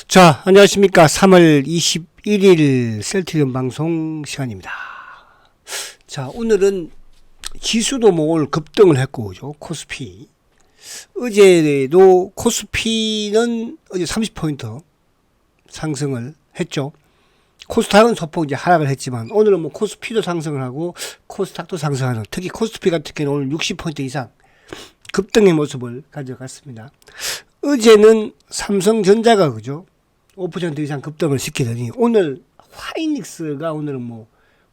자, 안녕하십니까. 3월 21일 셀트리온 방송 시간입니다. 자, 오늘은 지수도 뭐 오늘 급등을 했고, 그죠? 코스피. 어제도 코스피는 어제 30포인트 상승을 했죠. 코스닥은 소폭 이제 하락을 했지만, 오늘은 뭐 코스피도 상승을 하고, 코스닥도 상승하는, 특히 코스피 같은 경우는 오늘 60포인트 이상 급등의 모습을 가져갔습니다. 어제는 삼성전자가 그죠? 5% 이상 급등을 시키더니 오늘 하이닉스가 오늘은 뭐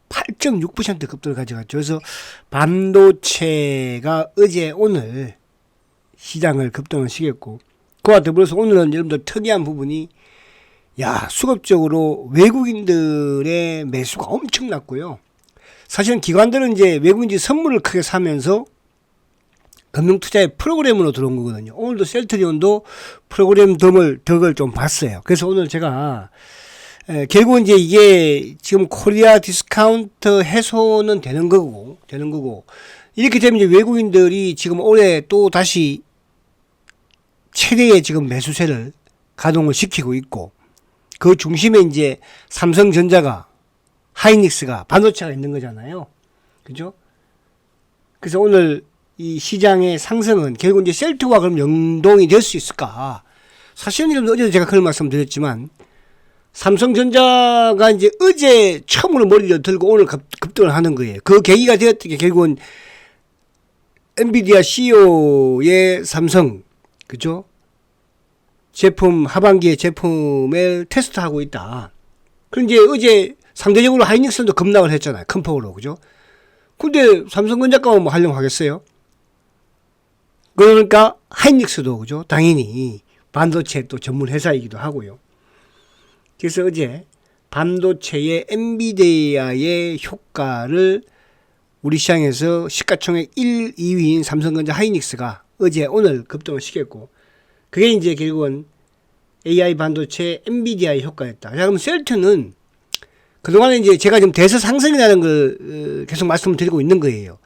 8.6% 급등을 가져갔죠. 그래서 반도체가 어제 오늘 시장을 급등을 시켰고, 그와 더불어서 오늘은 여러분들 특이한 부분이 수급적으로 외국인들의 매수가 엄청났고요. 사실은 기관들은 이제 외국인들이 선물을 크게 사면서 금융투자의 프로그램으로 들어온 거거든요. 오늘도 셀트리온도 프로그램 덕을 좀 봤어요. 그래서 오늘 제가 결국은 이제 이게 지금 코리아 디스카운트 해소는 되는 거고 이렇게 되면 이제 외국인들이 지금 올해 또 다시 최대의 지금 매수세를 가동을 시키고 있고, 그 중심에 이제 삼성전자가 하이닉스가 반도체가 있는 거잖아요. 그죠? 그래서 오늘 이 시장의 상승은 결국 이제 셀트와 그럼 연동이 될 수 있을까? 사실은 어제도 제가 그런 말씀 드렸지만, 삼성전자가 이제 어제 처음으로 머리를 들고 오늘 급등을 하는 거예요. 그 계기가 되었던 게 결국은 엔비디아 CEO의 삼성, 그죠? 제품, 하반기에 제품을 테스트하고 있다. 그럼 이제 어제 상대적으로 하이닉스도 급락을 했잖아요. 큰 폭으로, 그죠? 근데 삼성전자가 뭐 하려고 하겠어요? 그러니까 하이닉스도 그죠? 당연히 반도체 또 전문 회사이기도 하고요. 그래서 어제 반도체의 엔비디아의 효과를 우리 시장에서 시가총액 1, 2위인 삼성전자 하이닉스가 어제 오늘 급등을 시켰고, 그게 이제 결국은 AI 반도체 엔비디아의 효과였다. 자, 그럼 셀트는 그동안에 이제 제가 지금 대세 상승이라는 걸 계속 말씀을 드리고 있는 거예요.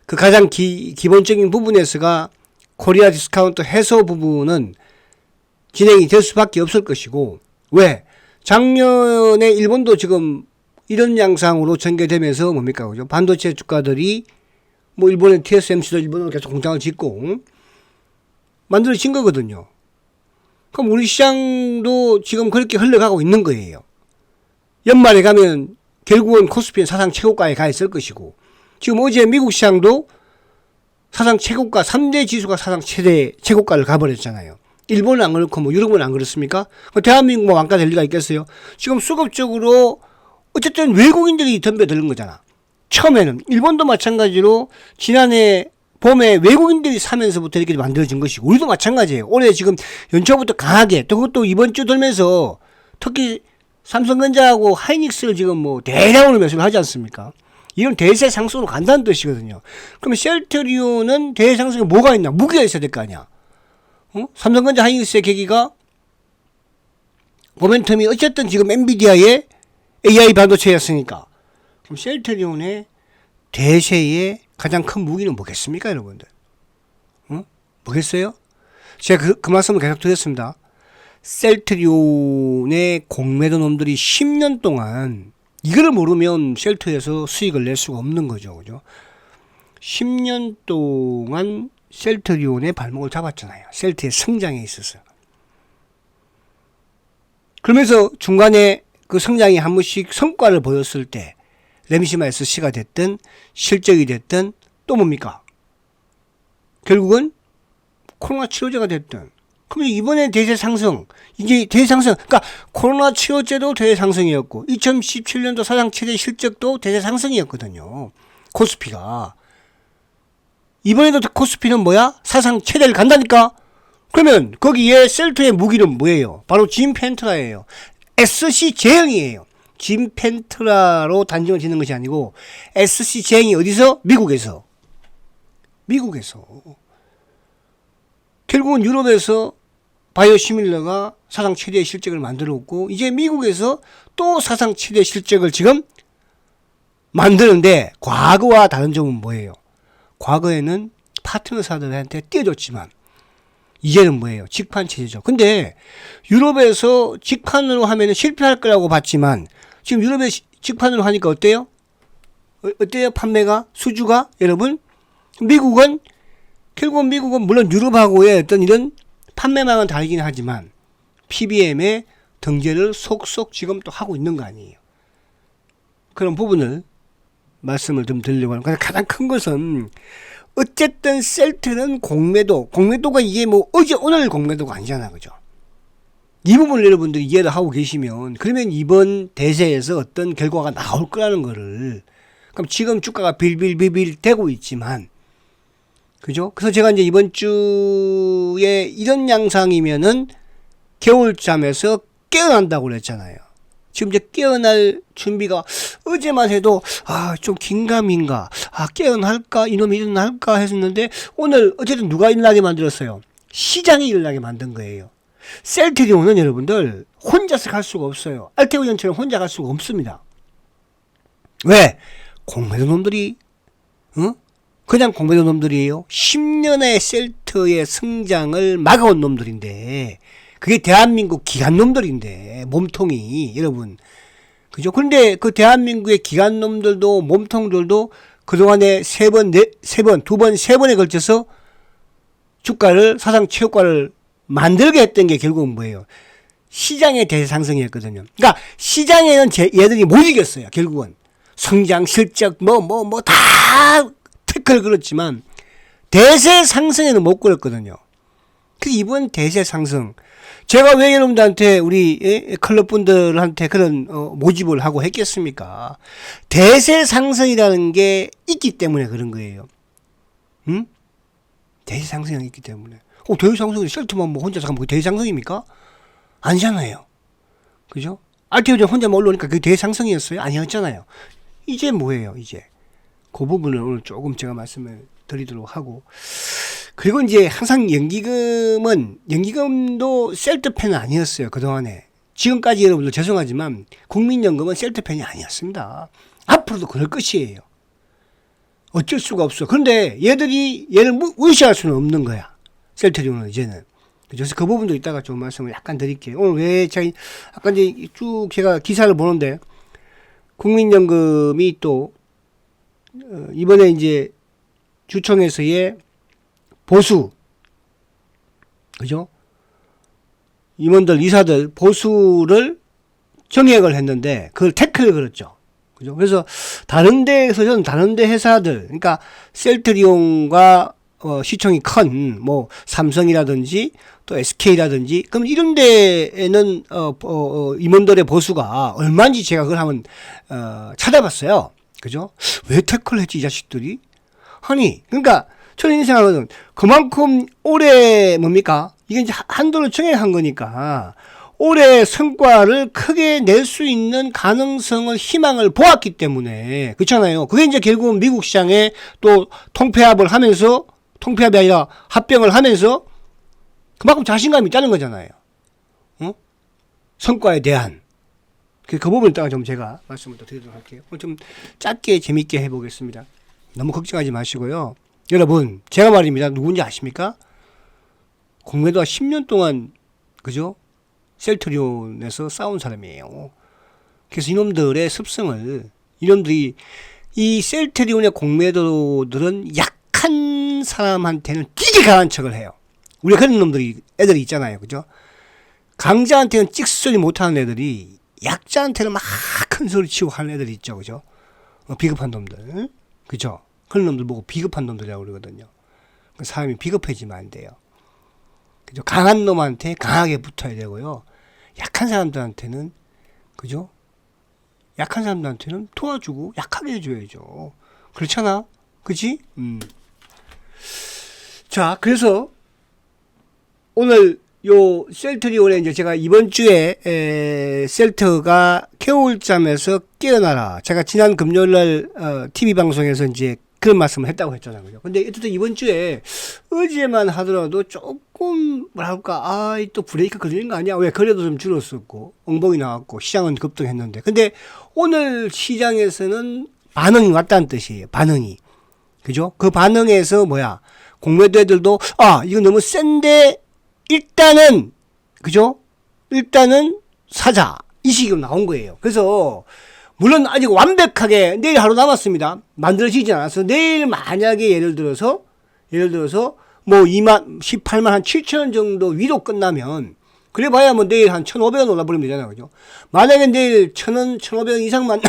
그 가장 기본적인 부분에서가 코리아 디스카운트 해소 부분은 진행이 될 수밖에 없을 것이고, 왜? 작년에 일본도 지금 이런 양상으로 전개되면서 뭡니까? 그죠? 반도체 주가들이 뭐 일본의 TSMC도 일본으로 계속 공장을 짓고 만들어진 거거든요. 그럼 우리 시장도 지금 그렇게 흘러가고 있는 거예요. 연말에 가면 결국은 코스피는 사상 최고가에 가 있을 것이고, 지금 어제 미국 시장도 사상 최고가 3대 지수가 사상 최고가를 가버렸잖아요. 일본은 안 그렇고 뭐 유럽은 안 그렇습니까? 대한민국 뭐 왕가 될 리가 있겠어요? 지금 수급적으로 어쨌든 외국인들이 덤벼드는 거잖아. 처음에는 일본도 마찬가지로 지난해 봄에 외국인들이 사면서부터 이렇게 만들어진 것이고, 우리도 마찬가지예요. 올해 지금 연초부터 강하게, 또 그것도 이번 주 들면서 특히 삼성전자하고 하이닉스를 지금 뭐 대량으로 매수를 하지 않습니까? 이건 대세 상승으로 간다는 뜻이거든요. 그러면 셀트리온은 대세 상승에 뭐가 있나? 무기가 있어야 될 거 아니야. 삼성전자 하이닉스의 계기가 모멘텀이 어쨌든 지금 엔비디아의 AI 반도체였으니까, 그럼 셀트리온의 대세의 가장 큰 무기는 뭐겠습니까, 여러분들? 뭐겠어요? 제가 그 말씀을 계속 드렸습니다. 셀트리온의 공매도 놈들이 10년 동안 이거를 모르면 셀트에서 수익을 낼 수가 없는 거죠. 그죠? 10년 동안 셀트리온의 발목을 잡았잖아요. 셀트의 성장에 있어서. 그러면서 중간에 그 성장이 한 번씩 성과를 보였을 때 레미시마 SC가 됐든 실적이 됐든 또 뭡니까? 결국은 코로나 치료제가 됐든, 그러면 이번에 대세 상승, 이게 대세 상승, 그러니까 코로나 치료제도 대세 상승이었고 2017년도 사상 최대 실적도 대세 상승이었거든요. 코스피가. 이번에도 코스피는 뭐야? 사상 최대를 간다니까? 그러면 거기에 셀트의 무기는 뭐예요? 바로 진펜트라예요. SC 제형이에요. 진펜트라로 단정을 짓는 것이 아니고 SC 제형이 어디서? 미국에서. 결국은 유럽에서 바이오시밀러가 사상 최대의 실적을 만들었고, 이제 미국에서 또 사상 최대의 실적을 지금 만드는데, 과거와 다른 점은 뭐예요? 과거에는 파트너사들한테 띄워줬지만 이제는 뭐예요? 직판 체제죠. 근데 유럽에서 직판으로 하면 실패할 거라고 봤지만 지금 유럽에 직판으로 하니까 어때요? 어때요? 판매가? 수주가? 여러분? 미국은 결국은 미국은 물론 유럽하고의 어떤 이런 판매망은 다르긴 하지만 PBM의 등재를 속속 지금 또 하고 있는 거 아니에요. 그런 부분을 말씀을 좀 드리려고 하는 거예요. 가장 큰 것은 어쨌든 셀트는 공매도가 이게 뭐 어제 오늘 공매도가 아니잖아. 그죠? 이 부분을 여러분들이 이해를 하고 계시면 그러면 이번 대세에서 어떤 결과가 나올 거라는 거를 그럼 지금 주가가 빌빌빌빌 되고 있지만 그죠? 그래서 제가 이제 이번 주에 이런 양상이면은 겨울잠에서 깨어난다고 그랬잖아요. 지금 이제 깨어날 준비가 어제만 해도 좀 긴가민가 깨어날까 이놈이 일어날까 했었는데 오늘 어쨌든 누가 일어나게 만들었어요? 시장이 일어나게 만든 거예요. 셀트리온은 여러분들 혼자서 갈 수가 없어요. 알테오전처럼 혼자 갈 수가 없습니다. 왜? 공매도 놈들이 그냥 공매도 놈들이에요. 10년의 셀트의 성장을 막아온 놈들인데 그게 대한민국 기관 놈들인데 몸통이 여러분 그죠? 그런데 그 대한민국의 기관 놈들도 몸통들도 그동안에 세 번에 걸쳐서 주가를 사상 최고가를 만들게 했던 게 결국은 뭐예요? 시장의 대상승이었거든요. 그러니까 시장에는 얘들이 못 이겼어요. 결국은 성장 실적 다 태클 걸었지만 대세 상승에는 못 걸었거든요. 그 이번 대세 상승 제가 왜 여러분들한테 우리 클럽분들한테 그런 모집을 하고 했겠습니까? 대세 상승이라는 게 있기 때문에 그런 거예요. 대세 상승이 있기 때문에. 대세 상승이 셀트만 뭐 혼자서 하면 그게 대세 상승입니까? 아니잖아요. 그죠? 알테오전 혼자만 올라오니까 그게 대세 상승이었어요? 아니었잖아요. 이제 뭐예요? 이제 그 부분을 오늘 조금 제가 말씀을 드리도록 하고 그리고 이제 항상 연기금도 셀트펜은 아니었어요. 그동안에. 지금까지 여러분들 죄송하지만 국민연금은 셀트펜이 아니었습니다. 앞으로도 그럴 것이에요. 어쩔 수가 없어. 그런데 얘를 무시할 수는 없는 거야. 셀트리온은 이제는. 그래서 그 부분도 이따가 좀 말씀을 약간 드릴게요. 오늘 왜 아까 이제 쭉 제가 기사를 보는데 국민연금이 또 이번에 이제 주총에서의 보수, 그죠? 임원들, 이사들 보수를 정액을 했는데 그걸 태클을 걸었죠. 그죠? 그래서 다른 데 회사들, 그러니까 셀트리온과 시총이 큰 뭐 삼성이라든지 또 SK라든지 그럼 이런 데에는 임원들의 보수가 얼마인지 제가 그걸 한번 찾아봤어요. 그죠? 왜 태클을 했지 이 자식들이? 아니, 그러니까 저는 이 생각은 그만큼 올해 뭡니까? 이게 이제 한도를 정해한 거니까 올해 성과를 크게 낼 수 있는 가능성을 희망을 보았기 때문에 그렇잖아요. 그게 이제 결국은 미국 시장에 또 통폐합이 아니라 합병을 하면서 그만큼 자신감이 있다는 거잖아요. 성과에 대한 그 부분을 따라 좀 제가 말씀을 또 드리도록 할게요. 좀 짧게 재밌게 해보겠습니다. 너무 걱정하지 마시고요. 여러분, 제가 말입니다. 누군지 아십니까? 공매도가 10년 동안, 그죠? 셀트리온에서 싸운 사람이에요. 그래서 이놈들의 습성을, 이놈들이, 이 셀트리온의 공매도들은 약한 사람한테는 되게 강한 척을 해요. 우리가 그런 애들이 있잖아요. 그죠? 강자한테는 찍소리 못하는 애들이 약자한테는 막 큰 소리 치고 하는 애들이 있죠. 그죠? 비겁한 놈들. 그죠? 그런 놈들 보고 비겁한 놈들이라고 그러거든요. 사람이 비겁해지면 안 돼요. 그죠? 강한 놈한테 강하게 붙어야 되고요. 약한 사람들한테는, 그죠? 약한 사람들한테는 도와주고 약하게 해줘야죠. 그렇잖아? 그치? 자, 그래서 오늘 요 셀트리온에 이제 제가 이번 주에 셀트가 겨울잠에서 깨어나라. 제가 지난 금요일날 TV 방송에서 이제 그런 말씀을 했다고 했잖아요. 그죠? 근데 어쨌든 이번 주에 어제만 하더라도 조금 뭐랄까 또 브레이크 걸리는 거 아니야? 왜 거래도 좀 줄었었고 엉덩이 나왔고 시장은 급등했는데 근데 오늘 시장에서는 반응이 왔다는 뜻이에요. 반응이. 그죠? 그 반응에서 공매도 애들도 이거 너무 센데 일단은 그죠? 일단은 사자 이 식으로 나온 거예요. 그래서 물론 아직 완벽하게 내일 하루 남았습니다. 만들어지지 않아서 내일 만약에 예를 들어서 뭐 18만 한 7천 원 정도 위로 끝나면 그래 봐야 뭐 내일 한 1,500원 올라버리면 되잖아요. 그죠? 만약에 내일 1,000원, 1,500원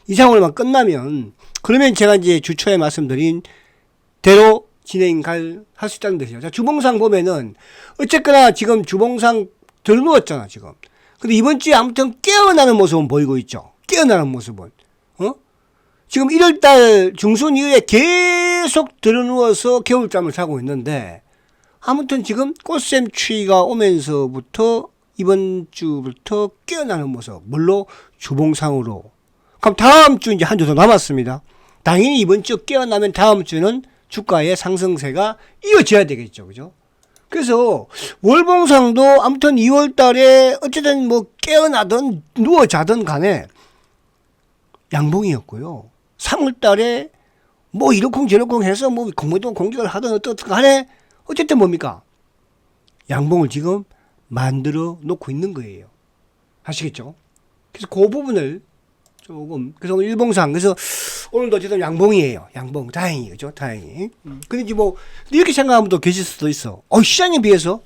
이상으로만 끝나면 그러면 제가 이제 주초에 말씀드린 대로 할 수 있다는 뜻이죠. 자, 주봉상 보면은 어쨌거나 지금 주봉상 덜 누웠잖아, 지금. 근데 이번 주에 아무튼 깨어나는 모습은 보이고 있죠. 깨어나는 모습은. 지금 1월달 중순 이후에 계속 들어누워서 겨울잠을 자고 있는데 아무튼 지금 꽃샘 추위가 오면서부터 이번 주부터 깨어나는 모습. 물론 주봉상으로. 그럼 다음 주 이제 한 주 더 남았습니다. 당연히 이번 주 깨어나면 다음 주는 주가의 상승세가 이어져야 되겠죠. 그죠? 그래서 월봉상도 아무튼 2월 달에 어쨌든 뭐 깨어나든 누워 자든 간에 양봉이었고요. 3월 달에 뭐 이러쿵 저러쿵 해서 뭐 공매도 공격을 하든 어떻든 간에 어쨌든 뭡니까? 양봉을 지금 만들어 놓고 있는 거예요. 아시겠죠? 그래서 그 부분을 조금, 그래서 오늘 일봉상, 그래서 오늘도 어쨌든 양봉이에요. 양봉. 다행히, 그죠? 다행히. 근데 이제 뭐, 이렇게 생각하면 또 계실 수도 있어. 시장에 비해서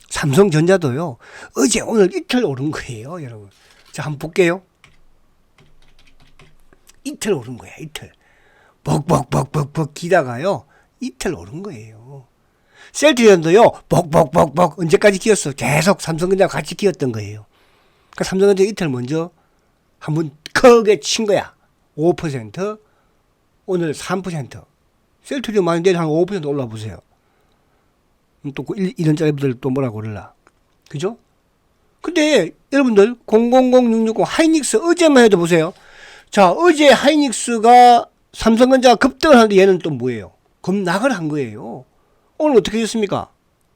삼성전자도요, 어제 오늘 이틀 오른 거예요, 여러분. 자, 한번 볼게요. 이틀 오른 거야, 이틀. 벅벅벅벅벅 기다가요, 이틀 오른 거예요. 셀트리온도요, 벅벅벅벅 언제까지 기었어? 계속 삼성전자와 같이 기었던 거예요. 그러니까 삼성전자 이틀 먼저 한번 크게 친 거야. 5%, 오늘 3%. 셀트리온 만약 내일 한 5% 올라보세요. 또 이런 짜리들 또 뭐라고 그럴라. 그죠? 근데 여러분들 000660 하이닉스 어제만 해도 보세요. 자, 어제 하이닉스가 삼성전자가 급등을 하는데 얘는 또 뭐예요? 급락을 한 거예요. 오늘 어떻게 됐습니까?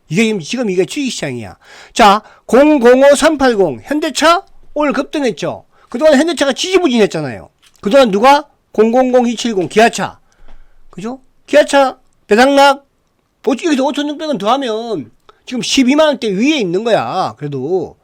지금 이게 주식시장이야. 자, 005380 현대차 오늘 급등했죠. 그동안 현대차가 지지부진했잖아요. 그동안 누가? 000270 기아차. 그죠? 기아차 배당락 여기서 5,600원 더하면 지금 12만원대 위에 있는 거야. 그래도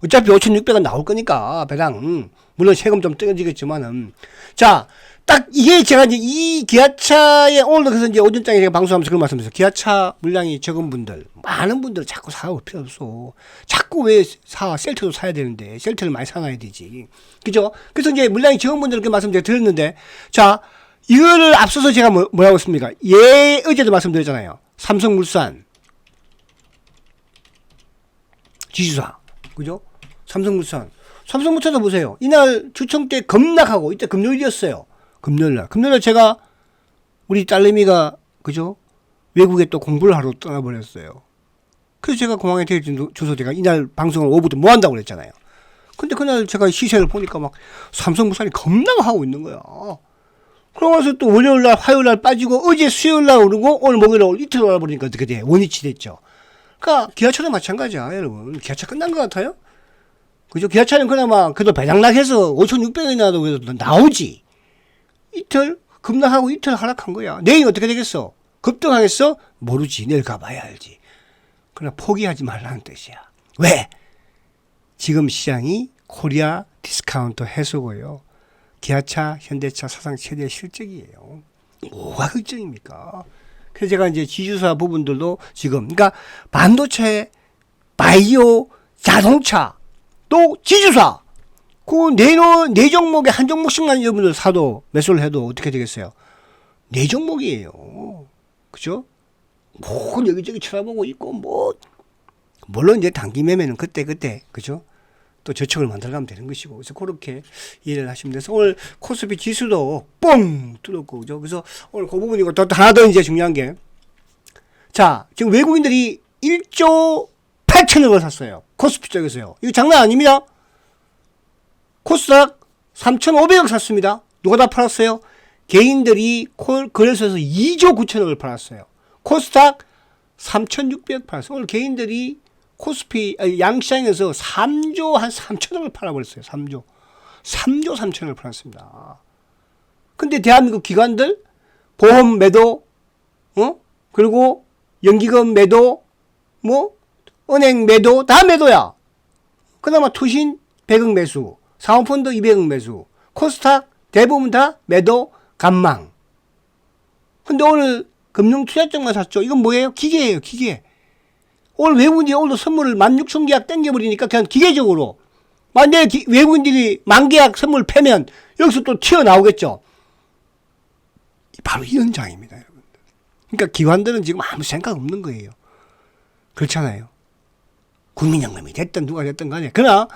어차피 5,600원 나올 거니까 배당. 물론 세금 좀 떨어지겠지만은. 자, 딱 이게 제가 이제 이 기아차에 오늘도 그래서 이제 오전장에 제가 방송하면서 그런 말씀드렸어요. 기아차 물량이 적은 분들, 많은 분들 자꾸 사올 필요 없어. 자꾸 왜 셀트도 사야 되는데, 셀트를 많이 사놔야 되지. 그죠? 그래서 이제 물량이 적은 분들 그렇게 말씀 제가 드렸는데, 자, 이거를 앞서서 제가 뭐라고 했습니까? 어제도 말씀드렸잖아요. 삼성물산, 지주사. 그죠? 삼성물산도 보세요. 이날 주청 때 급락하고, 이때 금요일이었어요. 금요일날 제가 우리 딸내미가 그죠? 외국에 또 공부를 하러 떠나버렸어요. 그래서 제가 공항에 데려줘서 제가 이날 방송을 오후부터 뭐 한다고 그랬잖아요. 근데 그날 제가 시세를 보니까 막 삼성물산이 급락하고 있는 거야. 그러면서 또 월요일날 화요일날 빠지고 어제 수요일날 오르고 오늘 목요일날 이틀 올라버리니까 어떻게 돼? 원위치 됐죠. 그러니까 기아차도 마찬가지야 여러분. 기아차 끝난 것 같아요? 그죠? 기아차는 그나마 그래도 배당락해서 5,600원이라도 그래도 나오지. 이틀 급락하고 이틀 하락한 거야. 내일 어떻게 되겠어? 급등하겠어? 모르지. 내일 가봐야 알지. 그러나 포기하지 말라는 뜻이야. 왜? 지금 시장이 코리아 디스카운트 해소고요. 기아차, 현대차 사상 최대 실적이에요. 뭐가 걱정입니까? 그래서 제가 이제 지주사 부분들도 지금, 그러니까 반도체, 바이오, 자동차, 또 지주사, 네 종목에 한 종목씩만 여러분들 사도, 매수를 해도 어떻게 되겠어요? 네 종목이에요. 그죠? 뭐, 여기저기 쳐다보고 있고, 물론 이제 단기 매매는 그때, 그죠? 또 저축을 만들어가면 되는 것이고. 그래서 그렇게 이해를 하시면 돼서 오늘 코스피 지수도 뻥 뚫었고, 그죠? 그래서 오늘 그 부분이고, 또 하나 더 이제 중요한 게. 자, 지금 외국인들이 1조 8천억을 샀어요. 코스피 쪽에서요. 이거 장난 아닙니다. 코스닥 3,500억 샀습니다. 누가 다 팔았어요? 개인들이 거래소에서 2조 9천억을 팔았어요. 코스닥 3,600억 팔았어요. 오늘 개인들이 양시장에서 3조 한 3천억을 팔아버렸어요. 3조 3천억을 팔았습니다. 근데 대한민국 기관들 보험 매도, 그리고 연기금 매도, 은행 매도 다 매도야. 그나마 투신 100억 매수, 사모펀드 200억 매수, 코스닥 대부분 다 매도 감망. 근데 오늘 금융투자증만 샀죠. 이건 뭐예요? 기계예요, 기계. 오늘 외국인들이 오늘도 선물을 16,000계약 땡겨버리니까 그냥 기계적으로 만약에 외국인들이 10,000계약 선물 패면 여기서 또 튀어나오겠죠. 바로 이 현장입니다, 여러분들. 그러니까 기관들은 지금 아무 생각 없는 거예요. 그렇잖아요. 국민연금이 됐든 누가 됐든 간에. 그러나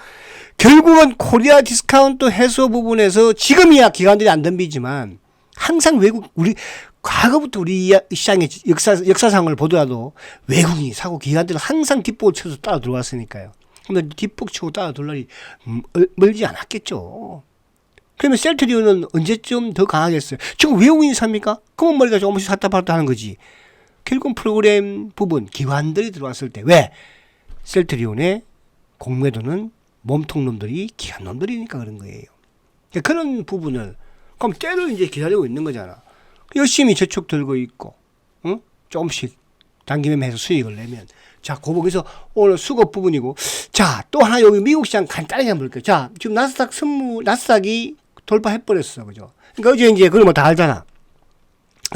결국은 코리아 디스카운트 해소 부분에서 지금이야 기관들이 안 덤비지만 항상 우리 과거부터 우리 시장의 역사상을 보더라도 외국인이 사고 기관들은 항상 뒷북을 쳐서 따라 들어왔으니까요. 근데 뒷북 치고 따라 돌 날이 멀지 않았겠죠. 그러면 셀트리온은 언제쯤 더 강하겠어요? 지금 외국인이 삽니까? 그만 머리가 조금씩 샀다 팔았다 하는 거지. 결국 프로그램 부분 기관들이 들어왔을 때 왜? 셀트리온의 공매도는 몸통놈들이 기관놈들이니까 그런 거예요. 그런 부분을 그럼 때를 이제 기다리고 있는 거잖아. 열심히 저축 들고 있고, 응? 조금씩 단기매매해서 수익을 내면. 자, 거기서 오늘 수급 부분이고. 자, 또 하나 여기 미국 시장 간단하게 한번 볼게요. 자, 지금 나스닥이 돌파해버렸어. 그죠? 그러니까 어제 이제 그걸 뭐 다 알잖아.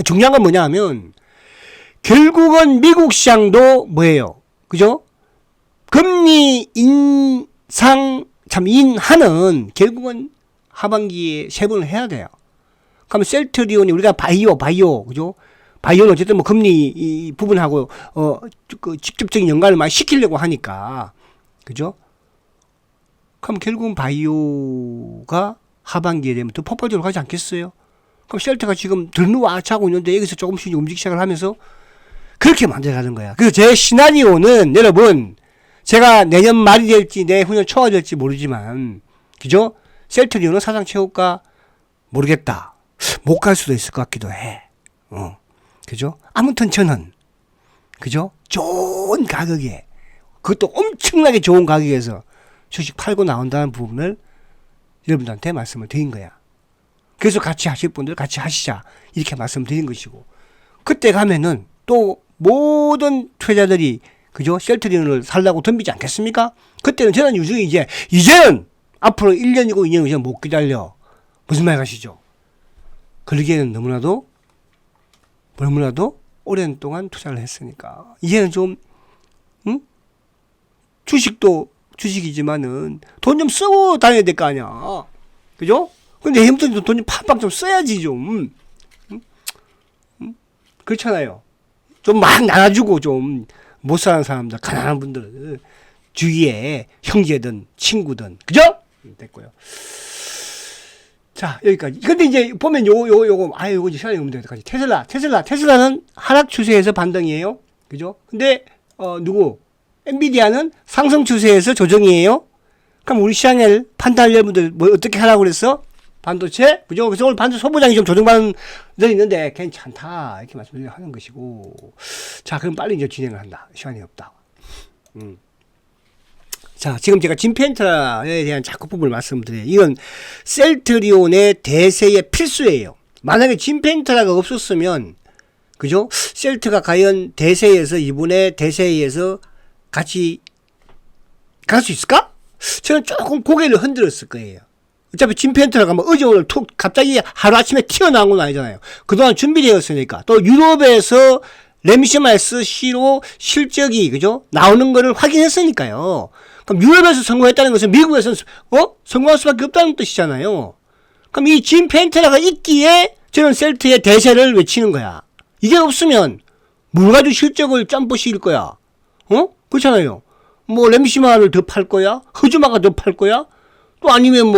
중요한 건 뭐냐 하면, 결국은 미국 시장도 뭐예요? 그죠? 금리 인하는 결국은 하반기에 세분을 해야 돼요. 그러면 셀트리온이 우리가 바이오, 그죠? 바이오는 어쨌든 뭐 금리 이 부분하고, 그 직접적인 연관을 많이 시키려고 하니까. 그죠? 그럼 결국은 바이오가 하반기에 되면 더 폭발적으로 가지 않겠어요? 그럼 셀트가 지금 들누아차고 있는데 여기서 조금씩 움직이기 시작을 하면서 그렇게 만들어가는 거야. 그래서 제 시나리오는 여러분, 제가 내년 말이 될지 내후년 초가 될지 모르지만, 그죠? 셀트리온은 사상 최고가 모르겠다. 못 갈 수도 있을 것 같기도 해. 그죠? 아무튼 저는, 그죠? 좋은 가격에, 그것도 엄청나게 좋은 가격에서 주식 팔고 나온다는 부분을 여러분들한테 말씀을 드린 거야. 그래서 같이 하실 분들 같이 하시자. 이렇게 말씀드린 것이고. 그때 가면은 또 모든 투자자들이, 그죠? 셀트리온을 살라고 덤비지 않겠습니까? 그때는 저는 유중이 이제는 앞으로 1년이고 2년이고 이제 못 기다려. 무슨 말 가시죠? 그러기에는 너무나도 오랜 동안 투자를 했으니까. 이제는 좀, 주식도 주식이지만은 돈 좀 쓰고 다녀야 될 거 아니야. 그죠? 근데 힘든 돈 좀 팍팍 좀 써야지 좀. 그렇잖아요. 좀 막 나눠주고 좀 못 사는 사람들, 가난한 분들 주위에 형제든 친구든, 그죠? 됐고요. 자, 여기까지. 근데 이제 보면 요거 이제 시간이 없는 데까지. 테슬라는 하락 추세에서 반등이에요. 그죠? 근데 엔비디아는 상승 추세에서 조정이에요. 그럼 우리 시장을 판단할 여러분들 뭐 어떻게 하라고 그랬어? 반도체? 그죠? 그래서 오늘 반도체 소부장이 좀 조정받는 데 있는데 괜찮다. 이렇게 말씀을 하는 것이고. 자, 그럼 빨리 이제 진행을 한다. 시간이 없다. 자, 지금 제가 진펜트라에 대한 자꾸 부분을 말씀드려요. 이건 셀트리온의 대세의 필수예요. 만약에 진펜트라가 없었으면, 그죠? 셀트가 과연 이번에 대세에서 같이 갈 수 있을까? 저는 조금 고개를 흔들었을 거예요. 어차피 진펜트라가 뭐 어제 오늘 툭 갑자기 하루아침에 튀어나온 건 아니잖아요. 그동안 준비되었으니까. 또 유럽에서 램시마스 C로 실적이, 그죠? 나오는 거를 확인했으니까요. 그럼 유럽에서 성공했다는 것은 미국에서는 성공할 수밖에 없다는 뜻이잖아요. 그럼 이 진펜트라가 있기에 저는 셀트의 대세를 외치는 거야. 이게 없으면 뭘 가지고 실적을 점프시킬 거야. 그렇잖아요. 뭐 램시마를 더 팔 거야? 허즈마가 더 팔 거야? 또 아니면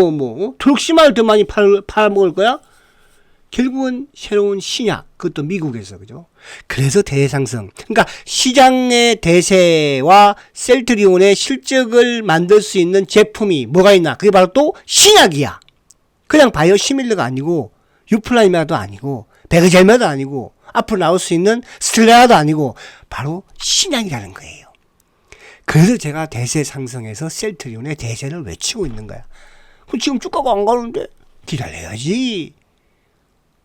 트럭시마를 더 많이 팔아먹을 거야? 결국은 새로운 신약, 그것도 미국에서, 그죠? 그래서 대상승. 그러니까 시장의 대세와 셀트리온의 실적을 만들 수 있는 제품이 뭐가 있나? 그게 바로 또 신약이야. 그냥 바이오 시밀러가 아니고, 유플라이마도 아니고, 베그젤마도 아니고, 앞으로 나올 수 있는 스텔라도 아니고, 바로 신약이라는 거예요. 그래서 제가 대세 상승에서 셀트리온의 대세를 외치고 있는 거야. 그럼 지금 주가가 안 가는데 기다려야지.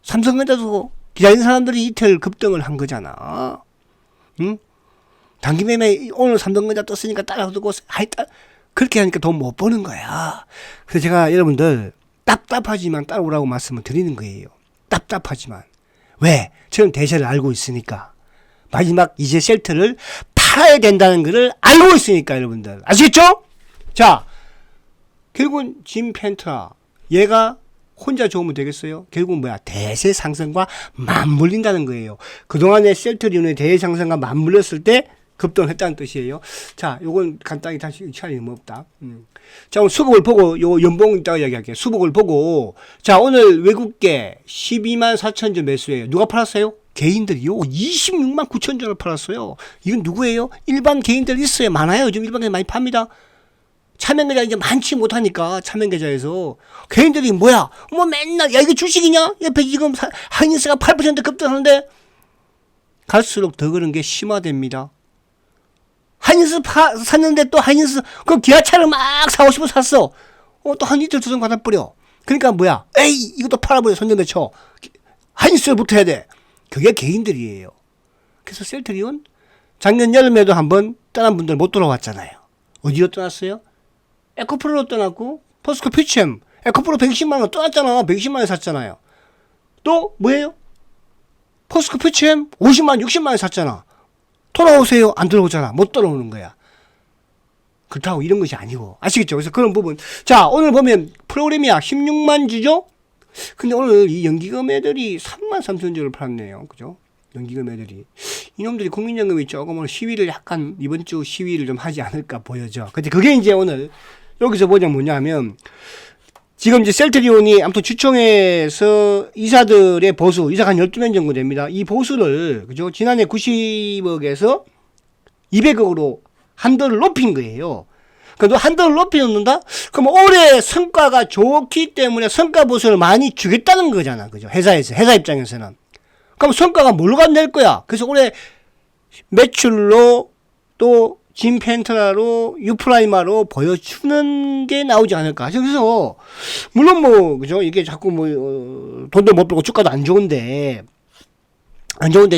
삼성전자도 기다리는 사람들이 이틀 급등을 한 거잖아. 응? 단기매매 오늘 삼성전자 떴으니까 따라오고 그렇게 하니까 돈 못 버는 거야. 그래서 제가 여러분들 답답하지만 따라오라고 말씀을 드리는 거예요. 답답하지만. 왜? 저는 대세를 알고 있으니까. 마지막 이제 셀트를 팔아야 된다는 것을 알고 있으니까 여러분들. 아시겠죠? 자, 결국은 짐 펜트라 얘가 혼자 좋으면 되겠어요? 결국은 뭐야? 대세 상승과 맞물린다는 거예요. 그동안의 셀트리온의 대세 상승과 맞물렸을 때 급등했다는 뜻이에요. 자, 요건 간단히 다시 시간이 너무 없다. 자, 오늘 수급을 보고 요 연봉 있다고 이야기할게요. 수급을 보고 자, 오늘 외국계 12만 4천 주 매수예요. 누가 팔았어요? 개인들이요. 26만 9천 주를 팔았어요. 이건 누구예요? 일반 개인들 있어요. 많아요. 요즘 일반 개인 많이 팝니다. 차명계좌 이제 많지 못하니까 차명계좌에서 개인들이 뭐야? 뭐 맨날 야 이게 주식이냐? 옆에 지금 하이닉스가 8% 급등하는데 갈수록 더 그런 게 심화됩니다. 하이닉스 샀는데 또 하이닉스 그 기아차를 막 사고 싶어 샀어. 또 한 이틀 두손 갖다 뿌려. 그러니까 뭐야? 에이 이것도 팔아버려. 손님들 쳐. 하이닉스를 붙어야 돼. 그게 개인들이에요. 그래서 셀트리온 작년 여름에도 한번 떠난 분들 못 돌아왔잖아요. 어디로 떠났어요? 에코프로로 떠났고 포스코 퓨처엠 에코프로 120만원 떠났잖아. 120만원 샀잖아요. 또 뭐예요? 포스코 퓨처엠 50만 60만원 샀잖아. 돌아오세요. 안 돌아오잖아. 못 돌아오는 거야. 그렇다고 이런 것이 아니고 아시겠죠? 그래서 그런 부분. 자, 오늘 보면 프로그램이야 16만 주죠? 근데 오늘 이 연기금 애들이 3만 3천 주를 팔았네요. 그죠? 연기금 애들이. 이놈들이 국민연금이 조금 오늘 시위를 약간 이번 주 시위를 좀 하지 않을까 보여져. 근데 그게 이제 오늘 여기서 보자 뭐냐면 지금 이제 셀트리온이 아무튼 주총에서 이사들의 보수, 이사가 한 12명 정도 됩니다. 이 보수를, 그죠? 지난해 90억에서 200억으로 한도를 높인 거예요. 그래도 한도를 높여놓는다? 그럼 올해 성과가 좋기 때문에 성과 보수를 많이 주겠다는 거잖아. 그죠? 회사 입장에서는. 그럼 성과가 뭘로 낼 거야? 그래서 올해 매출로 또 짐 펜트라로 유프라이마로 보여주는 게 나오지 않을까. 그래서 물론 뭐 그죠 이게 자꾸 뭐 돈도 못 벌고 주가도 안 좋은데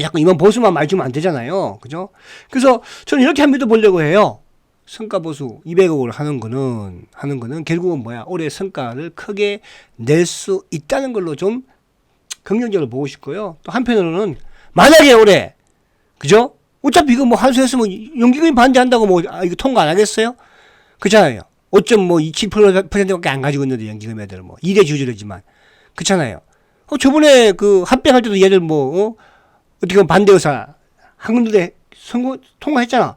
자꾸 이번 보수만 말 주면 안 되잖아요. 그죠? 그래서 저는 이렇게 한 믿어 보려고 해요. 성과 보수 200억을 하는 거는 결국은 뭐야? 올해 성과를 크게 낼 수 있다는 걸로 좀 긍정적으로 보고 싶고요. 또 한편으로는 만약에 올해 그죠? 어차피 이거 뭐 한수했으면 뭐 연기금이 반대한다고 뭐 이거 통과 안 하겠어요? 그렇잖아요. 5.27%밖에 안 가지고 있는데 연기금 애들 뭐 2대 주주이지만 그렇잖아요. 저번에 그 합병할 때도 얘들 뭐 어떻게 보면 반대 의사 한군데 선거 통과했잖아.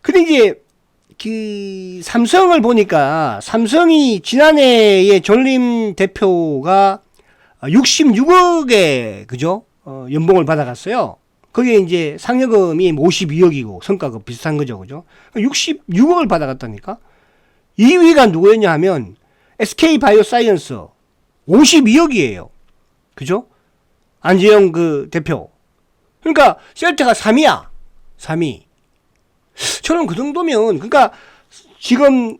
근데 이제 그 삼성을 보니까 삼성이 지난해에 전림 대표가 66억에 그죠? 연봉을 받아갔어요. 거기에 이제 상여금이 52억이고 성과가 비슷한 거죠. 그죠? 66억을 받아갔다니까. 2위가 누구였냐 하면 SK 바이오사이언스 52억이에요. 그죠? 안재영 그 대표. 그러니까 셀트가 3위야. 3위. 저는 그 정도면 그러니까 지금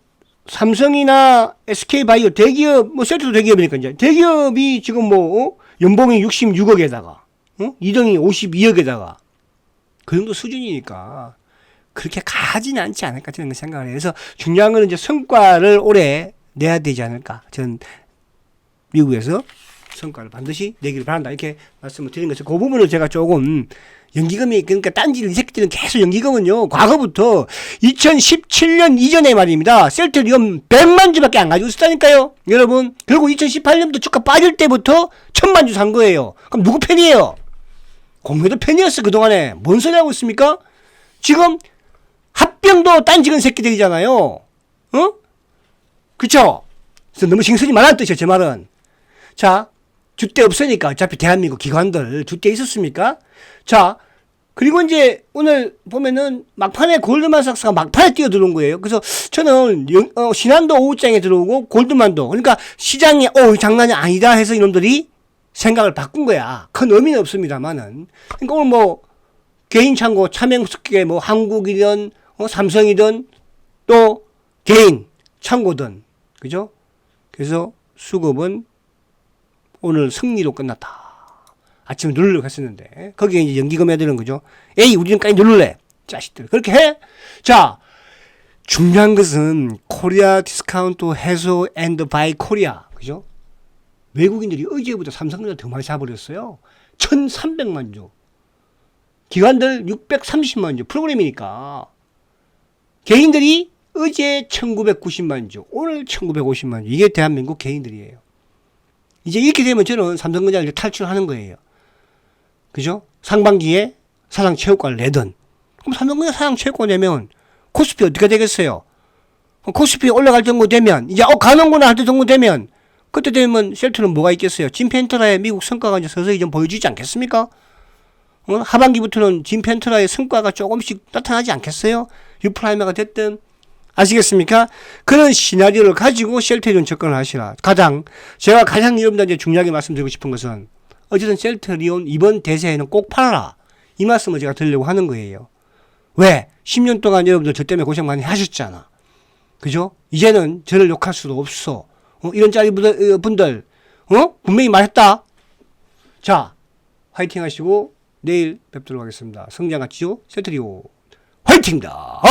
삼성이나 SK 바이오 대기업 뭐 셀트도 대기업이니까 이제 대기업이 지금 뭐 연봉이 66억에다가 2등이 52억에다가 그 정도 수준이니까 그렇게 가지는 않지 않을까 저는 생각을 해요. 그래서 중요한 거는 이제 성과를 올해 내야 되지 않을까. 저는 미국에서 성과를 반드시 내기를 바란다 이렇게 말씀을 드린 거죠. 그 부분을 제가 조금 연기금이 그러니까 딴지를 이 새끼들은 계속 연기금은요 과거부터 2017년 이전에 말입니다. 셀트리온 100만 주밖에 안 가지고 있었다니까요. 여러분 결국 2018년부터 주가 빠질 때부터 1000만 주 산 거예요. 그럼 누구 팬이에요? 공매도 팬이었어 그동안에. 뭔 소리 하고 있습니까? 지금 합병도 딴지근 새끼들이잖아요. 어? 그쵸? 그래서 너무 신경쓰지 말라는 뜻이에요 제 말은. 자 주대 없으니까 어차피 대한민국 기관들 주대 있었습니까? 자 그리고 이제 오늘 보면은 막판에 골드만삭스가 막판에 뛰어들어온 거예요. 그래서 저는 신한도 오후장에 들어오고 골드만도 그러니까 시장이 장난이 아니다 해서 이놈들이 생각을 바꾼 거야. 큰 의미는 없습니다만은. 그러니까 오늘 뭐 개인 창고 차명스럽게 뭐 한국이든 삼성이든 또 개인 창고든 그죠? 그래서 수급은 오늘 승리로 끝났다. 아침에 누르려고 했었는데 거기에 이제 연기금 애들은 그죠? 에이 우리는 까지 누를래. 자식들. 그렇게 해? 자, 중요한 것은 코리아 디스카운트 해소 앤드 바이 코리아. 그죠? 외국인들이 어제보다 삼성전자 더 많이 사버렸어요. 1300만 주. 기관들 630만 주. 프로그램이니까. 개인들이 어제 1990만 주. 오늘 1950만 주. 이게 대한민국 개인들이에요. 이제 이렇게 되면 저는 삼성전자를 탈출하는 거예요. 그죠? 상반기에 사상 최고가를 내든. 그럼 삼성전자 사상 최고가 내면 코스피 어떻게 되겠어요? 코스피 올라갈 정도 되면, 이제 가는구나 할 때 정도 되면, 그때 되면 셀트는 뭐가 있겠어요? 진펜트라의 미국 성과가 이제 서서히 좀 보여주지 않겠습니까? 하반기부터는 진펜트라의 성과가 조금씩 나타나지 않겠어요? 유프라이머가 됐든. 아시겠습니까? 그런 시나리오를 가지고 셀트에 좀 접근을 하시라. 제가 가장 여러분들한테 중요하게 말씀드리고 싶은 것은, 어쨌든 셀트리온 이번 대세에는 꼭 팔아라. 이 말씀을 제가 드리려고 하는 거예요. 왜? 10년 동안 여러분들 저 때문에 고생 많이 하셨잖아. 그죠? 이제는 저를 욕할 수도 없어. 이런 짜리 분들, 분명히 말했다. 자, 화이팅 하시고, 내일 뵙도록 하겠습니다. 성장같이요? 셀트리온. 화이팅입니다!